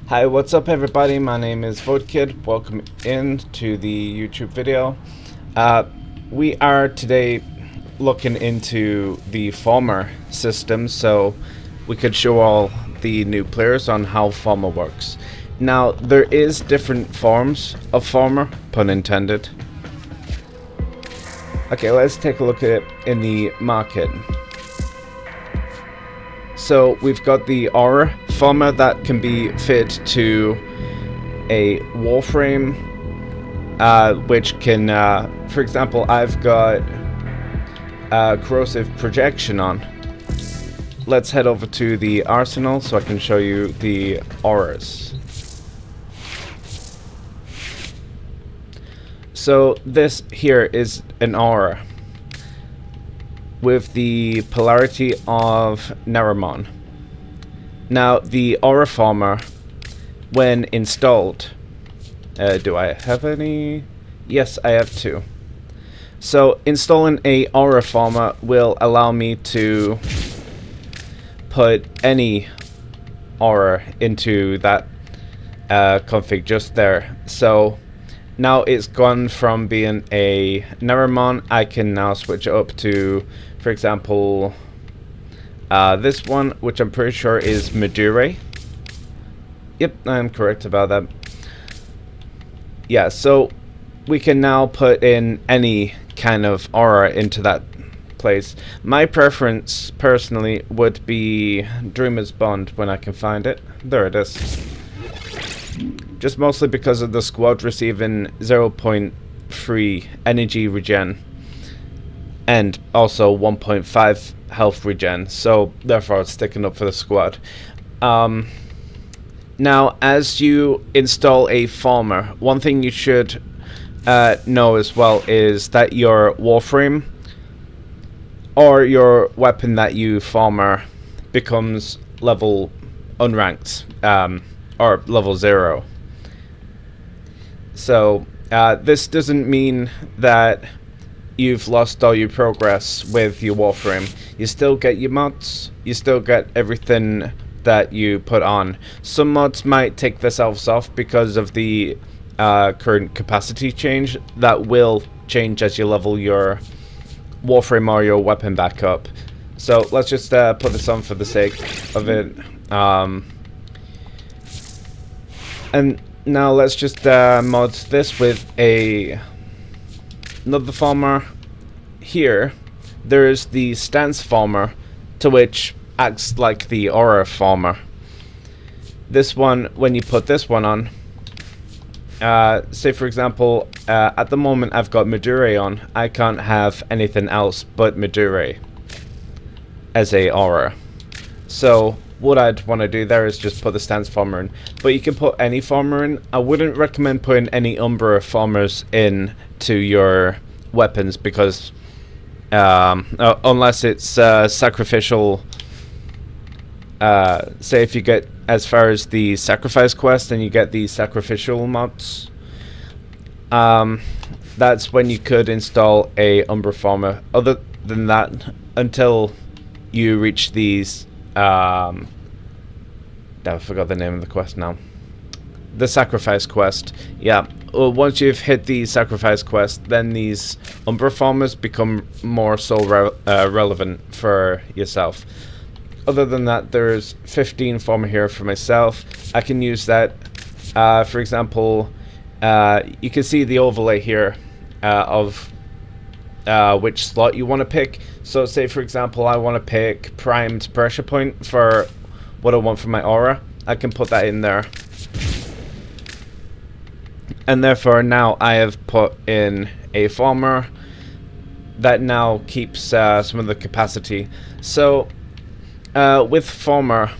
Hi, what's up everybody? My name is VoteKid. Welcome into the YouTube video. We are today looking into the Forma system, so we could show all the new players on how Forma works. Now, there is different forms of Forma, pun intended. Okay, let's take a look at it in the market. So we've got the Aura Forma that can be fit to a Warframe, which can, for example, I've got corrosive projection on. Let's head over to the arsenal so I can show you the auras. So this here is an aura with the polarity of Naramon. Now the Aura Forma, when installed, do I have any? Yes, I have two. So installing a Aura Forma will allow me to put any aura into that config just there. So now it's gone from being a Naramon. I can now switch it up to, for example, this one, which I'm pretty sure is Madure. Yep, I'm correct about that. Yeah, so we can now put in any kind of aura into that place. My preference, personally, would be Dreamer's Bond when I can find it. There it is. Just mostly because of the squad receiving 0.3 energy regen and also 1.5 health regen, so therefore it's sticking up for the squad. Now, as you install a Forma, one thing you should know as well is that your Warframe or your weapon that you Forma becomes level unranked, or level 0. So this doesn't mean that you've lost all your progress with your Warframe. You still get your mods, you still get everything that you put on. Some mods might take themselves off because of the current capacity change. That will change as you level your Warframe or your weapon back up. So let's just put this on for the sake of it. And now let's just mod this with another Forma. Here, there's the Stance Forma, to which acts like the Aura Forma. This one, when you put this one on, say for example, at the moment I've got Madure on, I can't have anything else but Madure as a aura. So what I'd want to do there is just put the Stance Forma in, but you can put any Forma in. I wouldn't recommend putting any Umbra Formas in to your weapons because unless it's sacrificial. Say if you get as far as the sacrifice quest and you get the sacrificial mods, that's when you could install a Umbra Forma. Other than that, until you reach these I forgot the name of the quest now. The sacrifice quest. Yeah. Once you've hit the sacrifice quest, then these Umbra Formas become more so relevant for yourself. Other than that, there's 15 Forma here for myself. I can use that. For example, you can see the overlay here of which slot you want to pick. So say for example I want to pick primed pressure point for what I want for my aura. I can put that in there. And therefore now I have put in a Forma that now keeps some of the capacity. So with Forma,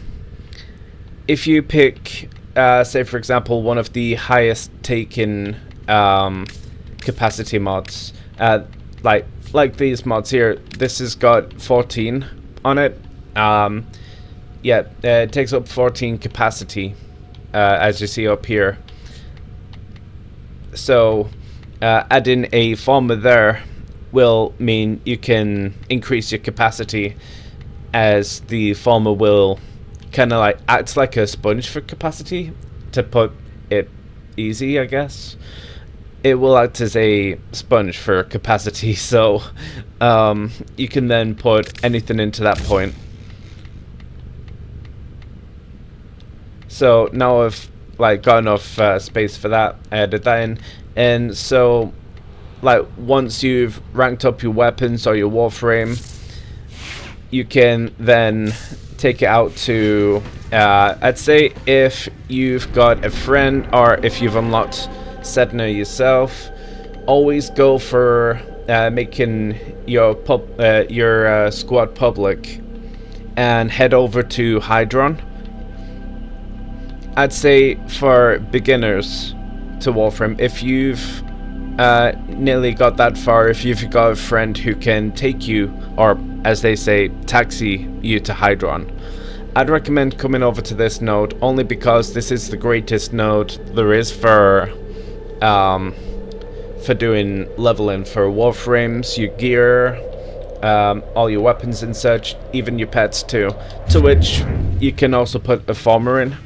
if you pick say for example one of the highest taken capacity mods, like these mods here, this has got 14 on it. Yeah, it takes up 14 capacity, as you see up here. So adding a Forma there will mean you can increase your capacity, as the Forma will kind of like acts like a sponge for capacity. to put it easy, I guess, it will act as a sponge for capacity, so you can then put anything into that point. So now I've like got enough space for that. I added that in, and so like once you've ranked up your weapons or your Warframe, you can then take it out to I'd say if you've got a friend or if you've unlocked Sedna yourself, always go for making your squad public and head over to Hydron. I'd say for beginners to Warframe, if you've nearly got that far, if you've got a friend who can take you, or as they say, taxi you to Hydron, I'd recommend coming over to this node only because this is the greatest node there is for doing leveling for Warframes, your gear, all your weapons and such, even your pets too, to which you can also put a farmer in.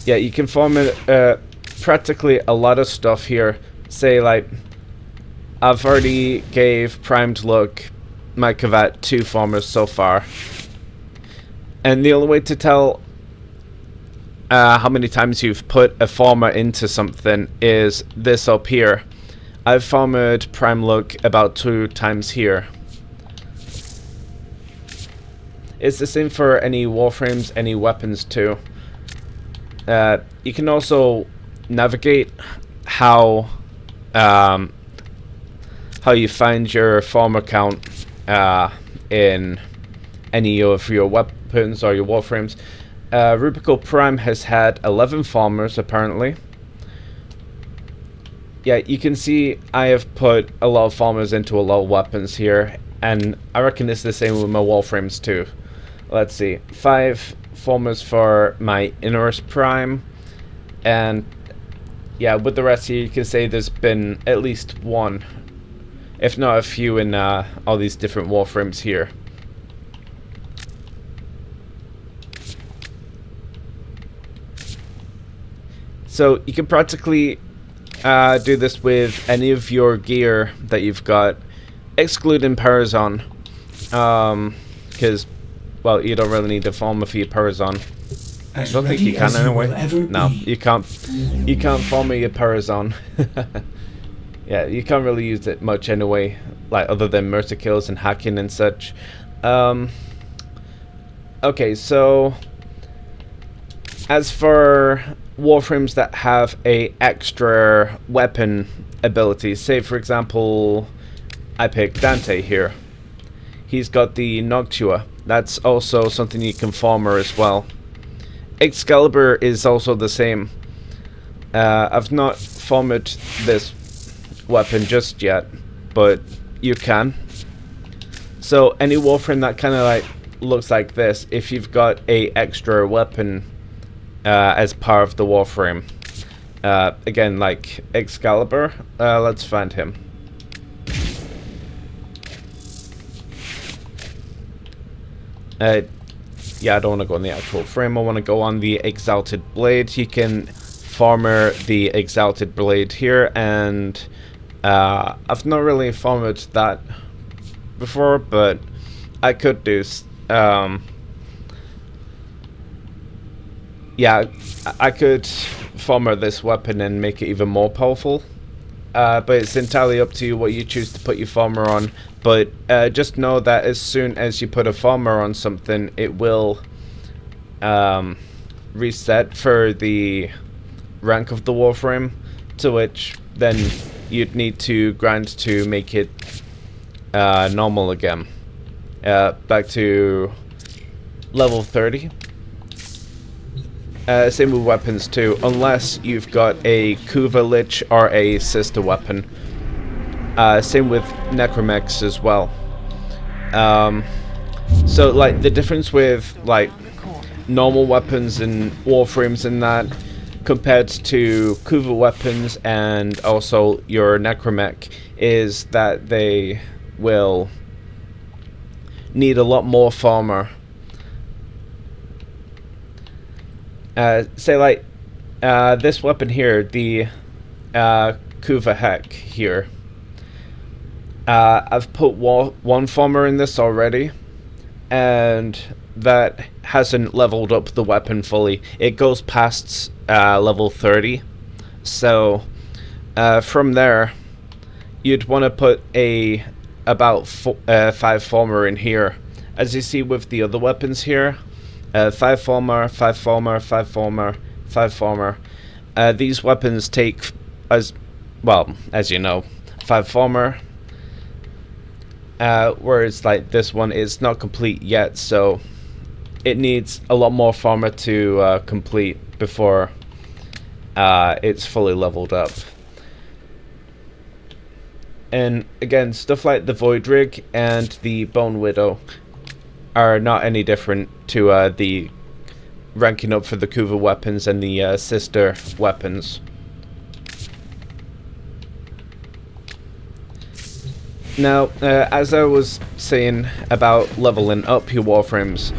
Yeah, you can farm practically a lot of stuff here. Say like, I've already gave Primed Look, my Kavat, 2 farmers so far. And the only way to tell how many times you've put a farmer into something is this up here. I've farmed Prime Look about 2 times here. It's the same for any Warframes, any weapons too. You can also navigate how you find your farmer count in any of your weapons or your Warframes. Rubical Prime has had 11 farmers apparently. Yeah, you can see I have put a lot of farmers into a lot of weapons here, and I reckon it's the same with my Warframes too. Let's see, 5 farmers for my Innerest Prime, and yeah, with the rest here you can say there's been at least 1, if not a few, in all these different Warframes here. So you can practically do this with any of your gear that you've got, excluding Parazon, because, well, you don't really need a farmer for your Parazon. I don't think you can anyway. No, you can't. You can't farmer your Parazon. Yeah, you can't really use it much anyway, like other than mercy kills and hacking and such. Okay, so as for Warframes that have a extra weapon ability, say for example, I picked Dante here. He's got the Noctua. That's also something you can farmer as well. Excalibur is also the same. I've not farmed this weapon just yet, but you can. So any Warframe that kind of like looks like this, if you've got a extra weapon as part of the Warframe, again like Excalibur, let's find him. Yeah, I don't want to go on the actual frame, I want to go on the Exalted Blade. You can farmer the Exalted Blade here, and I've not really farmed that before, but I could do. Yeah, I could farmer this weapon and make it even more powerful. But it's entirely up to you what you choose to put your farmer on. But just know that as soon as you put a farmer on something, it will reset for the rank of the Warframe, to which then you'd need to grind to make it normal again. Back to level 30. Same with weapons too, unless you've got a Kuva Lich or a sister weapon. Same with Necromechs as well. So like the difference with like normal weapons and Warframes and that compared to Kuva weapons and also your Necromech is that they will need a lot more farmer. say like this weapon here, the Kuva Heck here. I've put one former in this already, and that hasn't leveled up the weapon fully. It goes past level 30, so from there you'd want to put about 5 former in here, as you see with the other weapons here. 5 former, 5 former, 5 former, 5 former. These weapons take, as you know, 5 former. Whereas like this one is not complete yet, so it needs a lot more former to complete before it's fully leveled up. And again, stuff like the Void Rig and the Bone Widow are not any different to the ranking up for the Kuva weapons and the sister weapons. Now, as I was saying about leveling up your Warframes,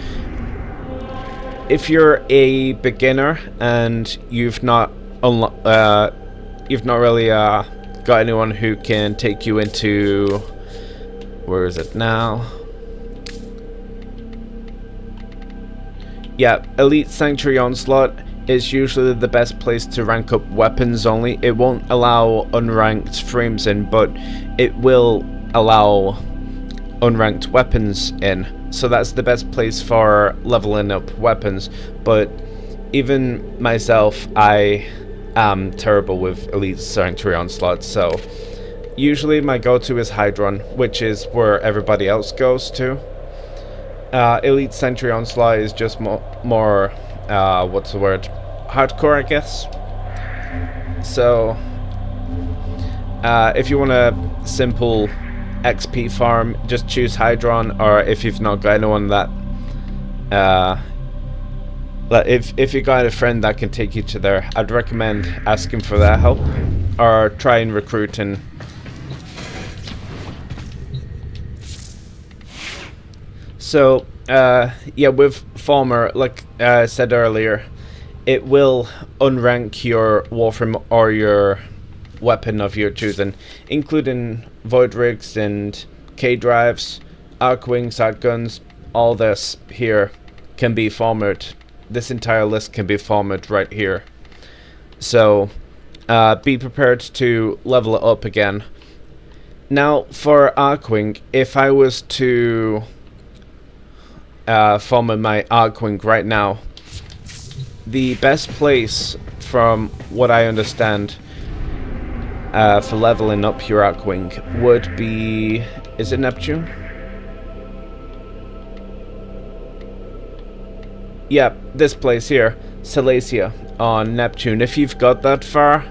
if you're a beginner and you've not really got anyone who can take you into, where is it now? Yeah, Elite Sanctuary Onslaught is usually the best place to rank up weapons only. It won't allow unranked frames in, but it will allow unranked weapons in. So that's the best place for leveling up weapons. But even myself, I am terrible with Elite Sanctuary Onslaught, so usually my go-to is Hydron, which is where everybody else goes to. Elite Sanctuary Onslaught is just more what's the word? Hardcore, I guess. So, if you want a simple XP farm, just choose Hydron, or if you've not got anyone that, if you got a friend that can take you to there, I'd recommend asking for their help, or try and recruit and. So, yeah, with Former, like I said earlier, it will unrank your Warframe or your weapon of your choosing, including Void Rigs and K-Drives, Arcwing, Shotguns. All this here can be formed. This entire list can be formed right here. So, be prepared to level it up again. Now, for Arcwing, if I was to form my Arcwing right now, the best place, from what I understand, for leveling up your Arcwing would be, is it Neptune? Yeah, this place here, Silesia on Neptune. If you've got that far,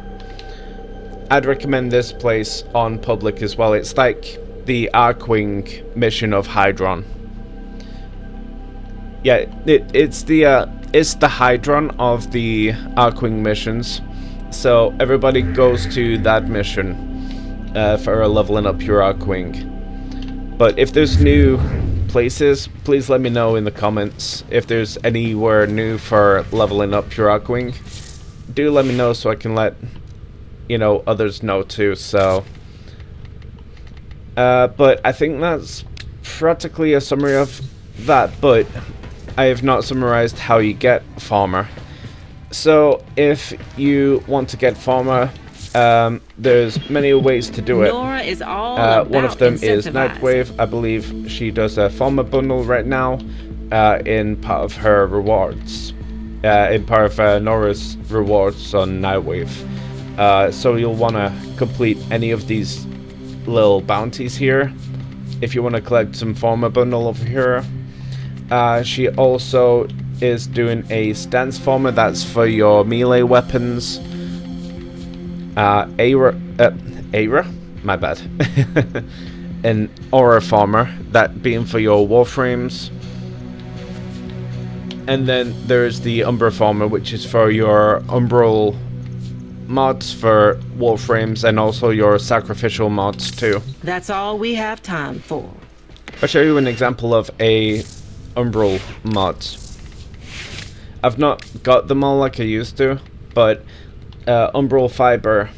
I'd recommend this place on public as well. It's like the Arcwing mission of Hydron. Yeah, it's the Hydron of the Arcwing missions. So everybody goes to that mission for leveling up your Arcwing. But if there's new places, please let me know in the comments. If there's anywhere new for leveling up your Arcwing, do let me know so I can let others know too. So, but I think that's practically a summary of that. But I have not summarized how you get Farmer. So if you want to get Farmer, there's many ways to do it. Nora is all one of them is Nightwave. I believe she does a Farmer bundle right now in part of her rewards. In part of Nora's rewards on Nightwave. So you'll want to complete any of these little bounties here if you want to collect some Farmer bundle over here. She also is doing a stance former that's for your melee weapons. Aura, my bad. An aura former, that being for your Warframes. And then there's the Umbra former, which is for your Umbral mods for Warframes and also your sacrificial mods too. That's all we have time for. I'll show you an example of a Umbral mod. I've not got them all like I used to, but Umbral Fiber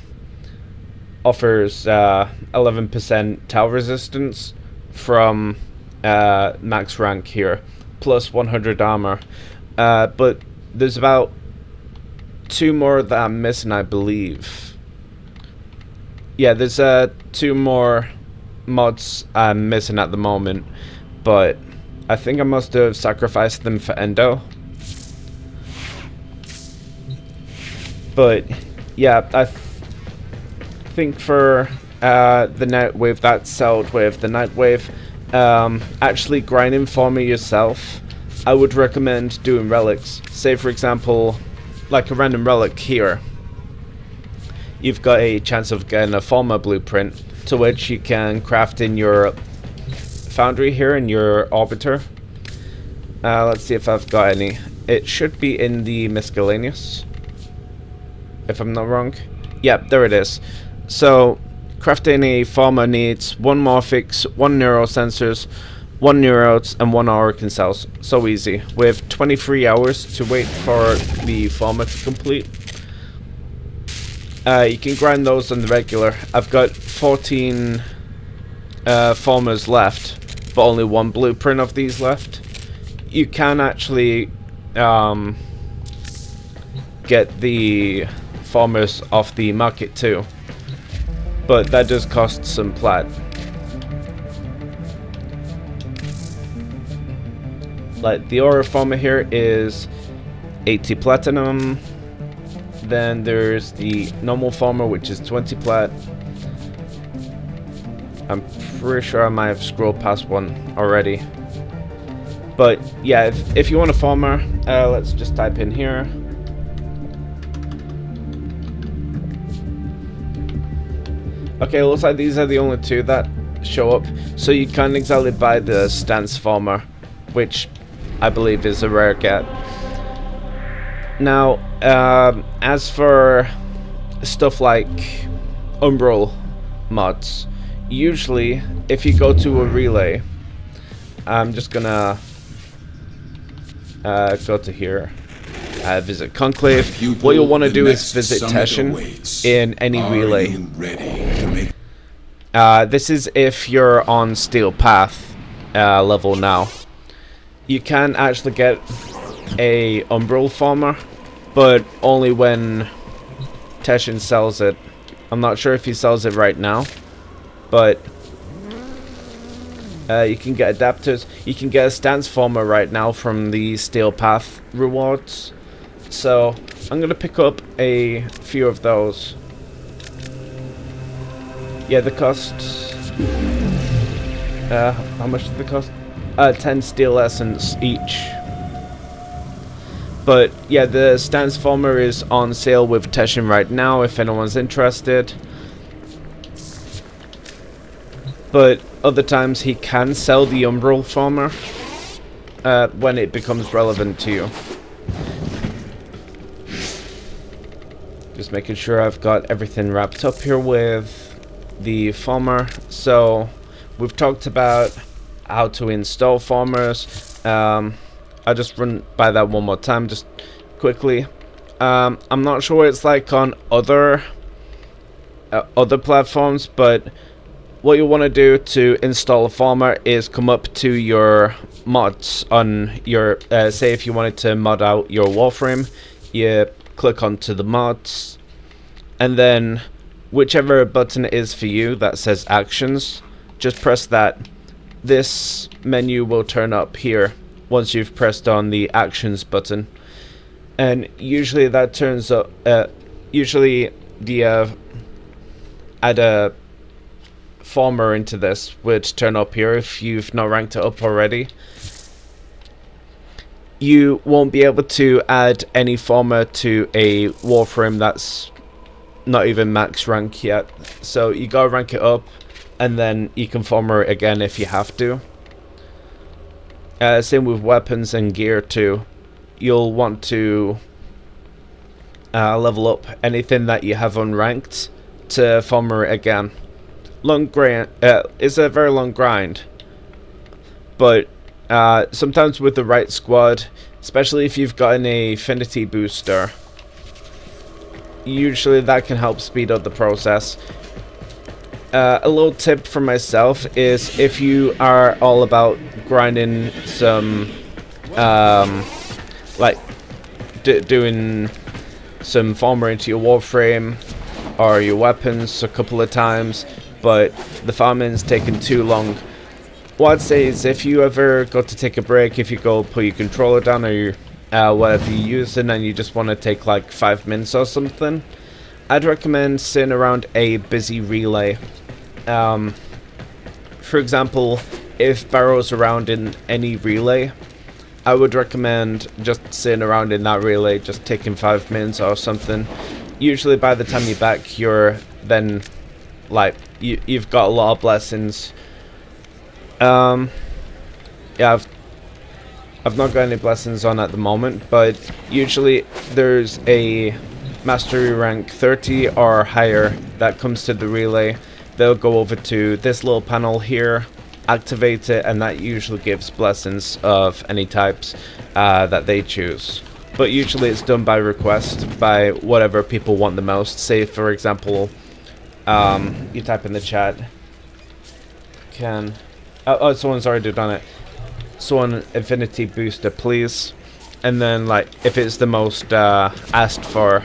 offers 11% tau resistance from max rank here, plus 100 armor. But there's about 2 more that I'm missing, I believe. Yeah, there's 2 more mods I'm missing at the moment, but I think I must have sacrificed them for Endo. But yeah, I think for the Nightwave that's sold with the Nightwave, actually grinding for me yourself, I would recommend doing relics. Say for example, like a random relic here. You've got a chance of getting a Forma blueprint, to which you can craft in your foundry here in your orbiter. Let's see if I've got any. It should be in the miscellaneous, if I'm not wrong. Yep, there it is. So, crafting a Forma needs 1 Morphix, 1 Neurosensors, 1 Neurodes, and 1 Aurican Cells. So easy. With 23 hours to wait for the Forma to complete. You can grind those on the regular. I've got 14 Formas left, but only 1 blueprint of these left. You can actually get the Formas off the market too, but that does cost some plat. Like the Aura Forma here is 80 platinum. Then there's the normal Forma, which is 20 plat. I'm pretty sure I might have scrolled past one already. But yeah, if you want a Forma, let's just type in here. Okay, looks like these are the only 2 that show up. So you can't exactly buy the Stance Forma, which I believe is a rare get. Now, as for stuff like Umbral mods, usually if you go to a relay, I'm just gonna go to here, visit Conclave. What you'll want to do is visit Teshin in any relay. This is if you're on Steel Path level now. You can actually get a Umbral Forma, but only when Teshin sells it. I'm not sure if he sells it right now, but you can get adapters. You can get a Stance Forma right now from the Steel Path rewards. So I'm gonna pick up a few of those. Yeah, the cost. How much did they cost? 10 steel essence each. But yeah, the Stance Forma is on sale with Teshin right now if anyone's interested. But other times he can sell the Umbral Forma when it becomes relevant to you. Just making sure I've got everything wrapped up here with the Forma. So we've talked about how to install Formas. I'll just run by that one more time, just quickly. I'm not sure what it's like on other platforms, but what you want to do to install a Forma is come up to your mods on your, say if you wanted to mod out your Warframe, you click onto the mods, and then whichever button it is for you that says actions, just press that. This menu will turn up here once you've pressed on the actions button, and usually that turns up, usually the add a Forma into this would turn up here if you've not ranked it up already. You won't be able to add any Forma to a Warframe that's not even max rank yet, so you gotta rank it up and then you can Forma it again if you have to. Same with weapons and gear too. You'll want to level up anything that you have unranked to Forma it again. Long grind, it's a very long grind, but Sometimes with the right squad, especially if you've got an affinity booster, usually that can help speed up the process. A little tip from myself is if you are all about grinding some, like doing some former into your Warframe or your weapons a couple of times, but the farming's taking too long, what I'd say is if you ever go to take a break, if you go put your controller down or your whatever you're using and you just want to take like 5 minutes or something, I'd recommend sitting around a busy relay. For example, if Barrow's around in any relay, I would recommend just sitting around in that relay, just taking 5 minutes or something. Usually by the time you're back, you're then, like, you've got a lot of blessings. Yeah, I've not got any blessings on at the moment, but usually there's a mastery rank 30 or higher that comes to the relay. They'll go over to this little panel here, activate it, and that usually gives blessings of any types that they choose. But usually it's done by request, by whatever people want the most. Say, for example, you type in the chat, oh, someone's already done it. Someone affinity booster, please. And then, like, if it's the most asked for,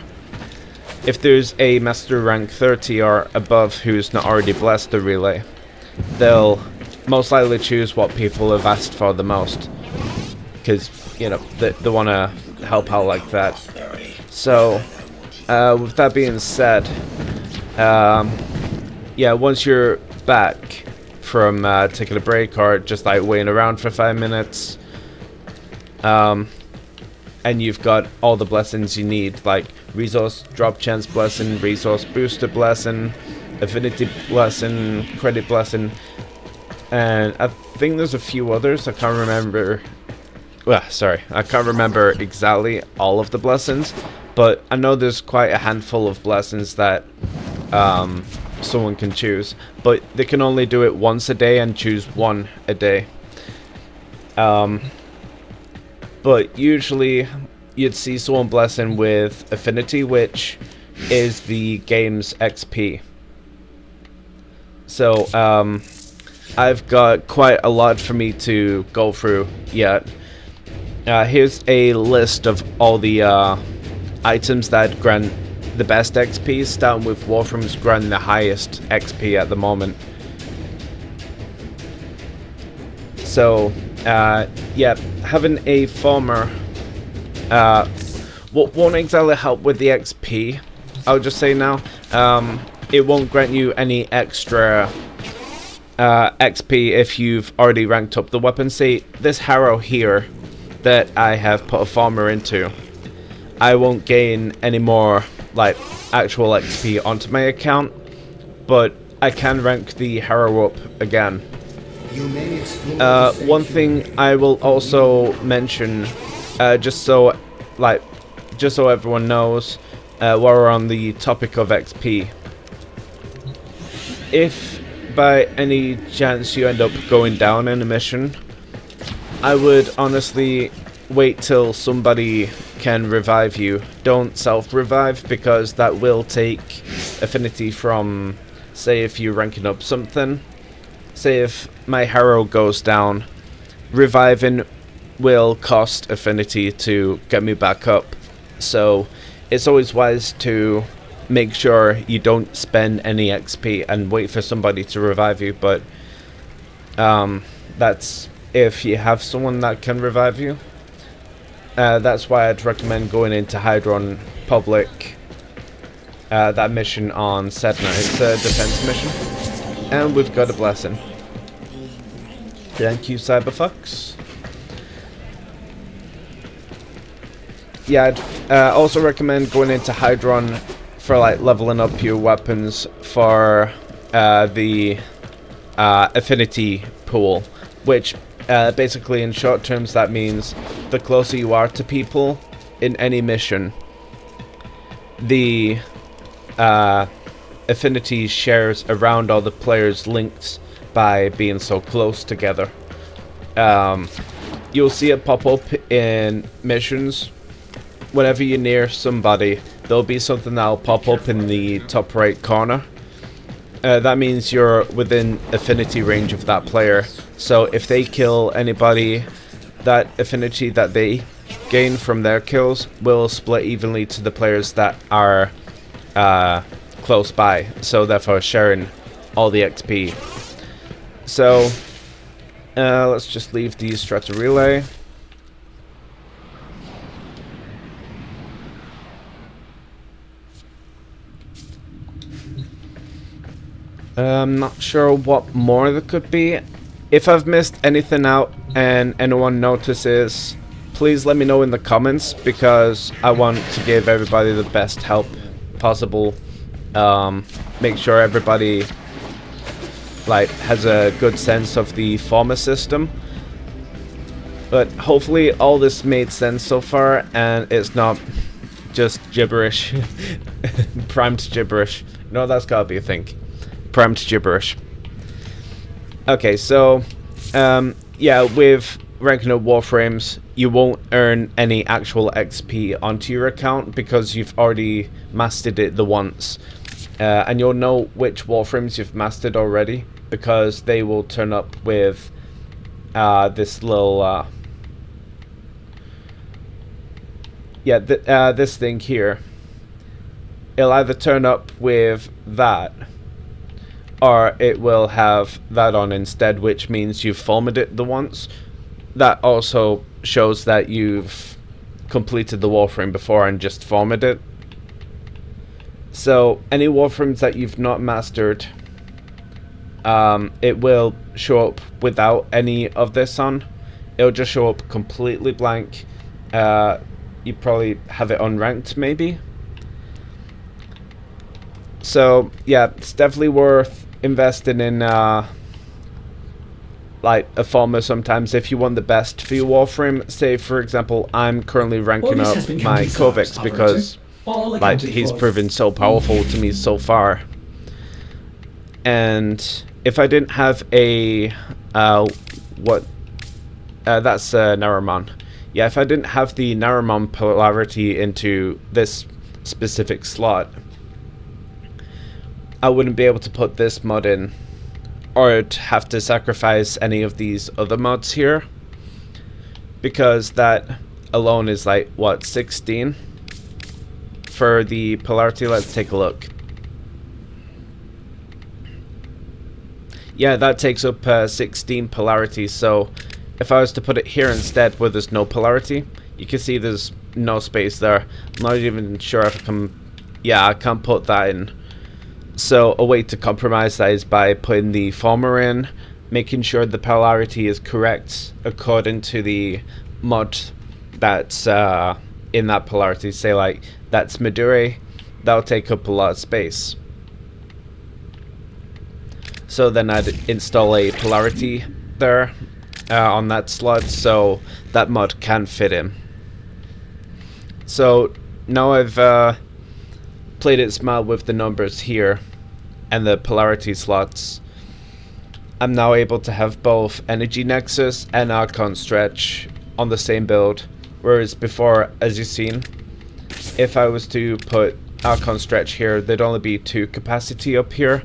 if there's a master rank 30 or above who's not already blessed the relay, they'll most likely choose what people have asked for the most, because, you know, they want to help out like that. So, with that being said, yeah, once you're back from taking a break or just like waiting around for 5 minutes, and you've got all the blessings you need, like resource drop chance blessing, resource booster blessing, affinity blessing, credit blessing, and I think there's a few others. I can't remember. Well, sorry, I can't remember exactly all of the blessings, but I know there's quite a handful of blessings that someone can choose, but they can only do it once a day and choose one a day. But usually you'd see someone blessing with affinity, which is the game's XP. So I've got quite a lot for me to go through yet. Here's a list of all the items that grant the best XP, starting with Warframe's granting the highest XP at the moment. So, yeah, having a former won't exactly help with the XP. I'll just say now, it won't grant you any extra XP if you've already ranked up the weapon. See, this harrow here that I have put a farmer into, I won't gain any more like actual XP onto my account, but I can rank the harrow up again. One thing I will also mention, just so everyone knows, while we're on the topic of XP, if by any chance you end up going down in a mission, I would honestly wait till somebody can revive you. Don't self-revive, because that will take affinity from, say, if you're ranking up something. Say if my harrow goes down, reviving will cost affinity to get me back up. So it's always wise to make sure you don't spend any XP and wait for somebody to revive you. But that's if you have someone that can revive you. That's why I'd recommend going into Hydron Public, that mission on Sedna. It's a defense mission, and we've got a blessing. Thank you, Cyberfucks. Yeah, I'd also recommend going into Hydron for like leveling up your weapons for the affinity pool, which basically in short terms that means the closer you are to people in any mission, the affinity shares around all the players linked by being so close together. you'll see it pop up in missions. Whenever you're near somebody, there'll be something that'll pop up in the top right corner. That means you're within affinity range of that player. So if they kill anybody, that affinity that they gain from their kills will split evenly to the players that are close by. So therefore sharing all the XP. So let's just leave the strata relay. I'm not sure what more there could be. If I've missed anything out and anyone notices, please let me know in the comments, because I want to give everybody the best help possible. Make sure everybody has a good sense of the Forma system. But hopefully all this made sense so far, and it's not just gibberish. Primed gibberish. No, that's gotta be a thing. Primed gibberish. Okay, so yeah, with ranking up Warframes, you won't earn any actual XP onto your account because you've already mastered it the once. And you'll know which Warframes you've mastered already because they will turn up with this little this thing here. It'll either turn up with that, or it will have that on instead, which means you've formed it the once. That also shows that you've completed the Warframe before and just formed it. So any Warframes that you've not mastered, it will show up without any of this on. It'll just show up completely blank. You probably have it unranked maybe. So yeah, it's definitely worth investing in a Forma sometimes if you want the best for your Warframe. Say for example, I'm currently ranking up my Kovacs because he's proven so powerful to me so far. And if I didn't have a that's Naramon. Yeah, if I didn't have the Naramon polarity into this specific slot, I wouldn't be able to put this mod in, or I'd have to sacrifice any of these other mods here, because that alone is what, 16 for the polarity. Let's take a look. Yeah, that takes up 16 polarity. So if I was to put it here instead where there's no polarity, you can see there's no space there. I'm not even sure if I can, yeah, I can't put that in. So a way to compromise that is by putting the Forma in, making sure the polarity is correct according to the mod that's in that polarity. Say that's Madure, that'll take up a lot of space. So then I'd install a polarity there on that slot so that mod can fit in. So now I've played it smart with the numbers here and the polarity slots. I'm now able to have both Energy Nexus and Archon Stretch on the same build, whereas before, as you've seen, if I was to put Archon Stretch here, there'd only be 2 capacity up here,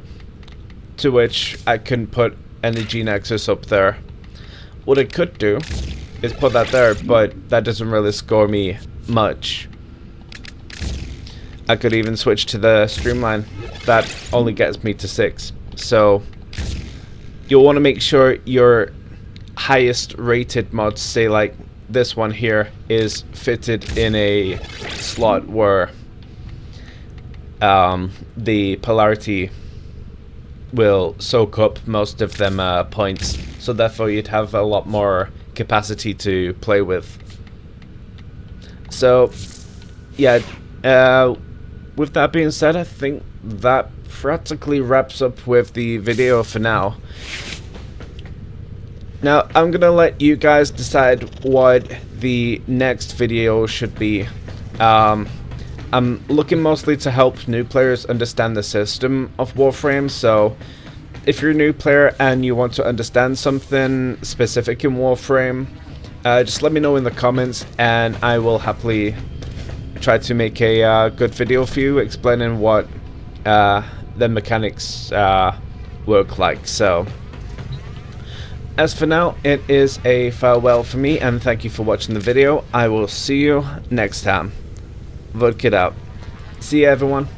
to which I couldn't put Energy Nexus up there. What I could do is put that there, but that doesn't really score me much. I could even switch to the Streamline. That only gets me to 6. So you'll want to make sure your highest rated mods, say this one here, is fitted in a slot where the polarity will soak up most of them points. So therefore you'd have a lot more capacity to play with. So yeah, with that being said, I think that practically wraps up with the video for now. Now, I'm gonna let you guys decide what the next video should be. I'm looking mostly to help new players understand the system of Warframe, so if you're a new player and you want to understand something specific in Warframe, just let me know in the comments, and I will happily try to make a good video for you explaining what the mechanics work like. So, as for now, it is a farewell for me, and thank you for watching the video. I will see you next time. Vodkid out. See you, everyone.